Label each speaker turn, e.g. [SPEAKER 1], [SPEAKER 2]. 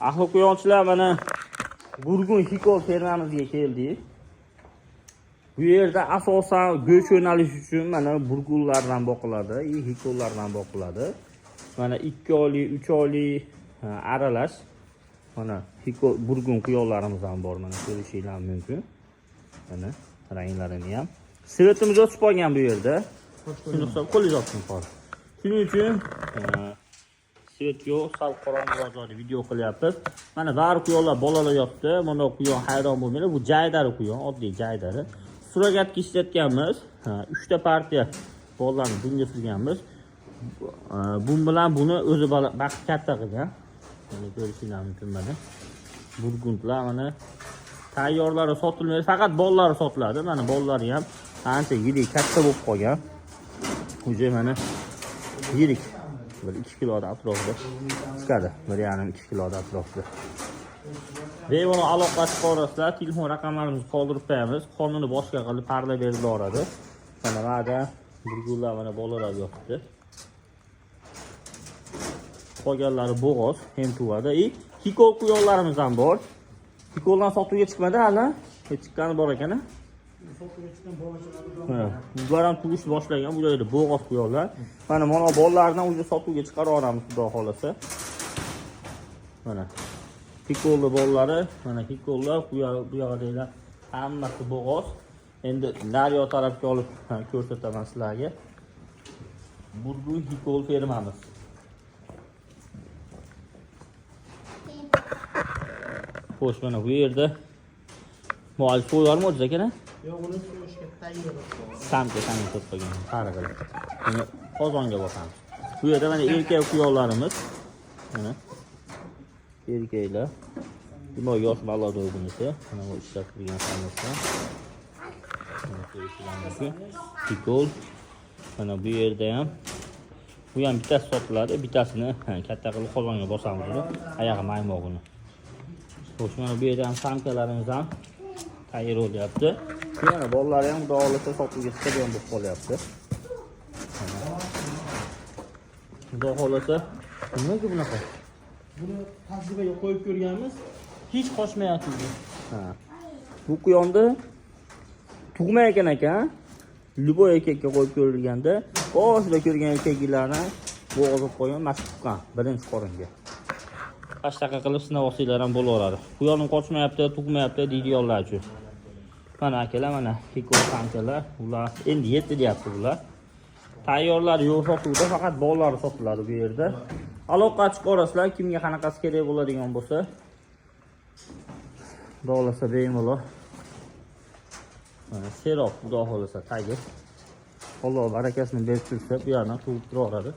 [SPEAKER 1] Ahli quyonchilar mana Burgun Hikol fermamizga keldik. Bu yerda asosan go'sht yo'nalishi uchun mana burgullardan boqiladi, hikollardan boqiladi. Mana 2 oylik, 3 oylik aralash mana hikol burgun quyonlarimiz ham bor, mana ko'rishingiz mumkin. Mana ranglarini ham. Svetimiz o'sib qolgan bu yerda. Shuni hisob qo'lingiz olsin hozir. Shuning uchun svet yo'q, sal qorong'uroqda video qilyapmiz. Mana bari quyonlar bolalar yotibdi. Mana quyon hayron bo'lmanglar, bu jaydari quyon, oddiy jaydari. Surogatga ishlatganmiz. 3 ta partiya bolalarni bunga surganmiz. Bu bilan buni o'zi vaqt katta qilgan. Mana ko'rishingiz mumkin mana. Burgundlar mana tayyorlari sotilmaydi, faqat bollari sotiladi. Mana bollari ham ancha yirik, katta bo'lib qolgan. Uje mana yirik. Bir 2 kiloda atrofida chiqadi. 1,5-2 kiloda atrofida. Bemalol aloqa chiqarasizlar, telefon raqamlarimizni qoldirib qo'yamiz. Qonuni boshqa qilib parda berib boradi. Mana mana burgullar mana bolalar yotibdi. Qolganlari bo'g'oz, hem tuvada. Hikol quyonlarimiz ham bor. Hikoldan sotuvga chiqmadi hali. Chiqqani bor ekan. Sotuvga chiqqan bolalar. Bular ham tug'ish boshlagan. Bu yerda bo'g'oz quyonlar. Mana bolalardan o'zi sotuvga chiqarib olamiz, xudo xolasa. Mana hikolli bolalari, mana hikollar bu yoqdagilar hammasi bo'g'oz. Endi daryo tarafga olib ko'rsataman sizlarga. Burgun hikol fermamiz. Xo'sh, mana bu yerda muallif qo'yarmi o'zi ekan?
[SPEAKER 2] Yo'q, uni so'yishga tayyor.
[SPEAKER 1] Samka qilib qo'ygan, qari qilib. Buni qozonga bosamiz. Bu yerda mana erkak quyonlarimiz. Mana erkaklar. Buni yosh balodoy bunisi. Mana bu ishlab turgan sanasi. Mana ko'rishingiz hikol. Mana bu yerda ham bu ham bittasi sotiladi, bittasini katta qilib qozonga bosamiz buni. Oyog'i maymog'ini. Xo'sh, mana bu yerda ham samkalarimiz ham tayyor bo'lyapti. Yana bolalari ham xudo xolasa sotuvga chiqadigan bo'lib qolyapti. Xudo xolasa, nimaga bunaqa?
[SPEAKER 2] Buni tajribaga qo'yib ko'rganmiz, hech qochmayapti.
[SPEAKER 1] Bu quyonni tug'mayotgan ekan. Luboy erkakka qo'yib ko'rilganda, boshida ko'rgan erkaklarni bo'g'izib qo'ygan, mashq qilgan birinchi qoringa. Qashtaqa qilib sinab olsanglar ham bo'laveradi. Quyonim qochmayapti, tug'mayapti deydiganlar uchun. Mana akalar, mana hikol samkalar, ular endi yetdi deyapti bular. Tayyorlar yo'q sotuvda, faqat bolalari sotiladi bu yerda. Aloqa chiqarasizlar, kimga qanaqasi kerak bo'ladigan bo'lsa. Xudo xolasa bemalol. Mana seroq, xudo xolasa tagi. Alloh barakasini berib tursa, bu yerdan tug'ib turaveradi.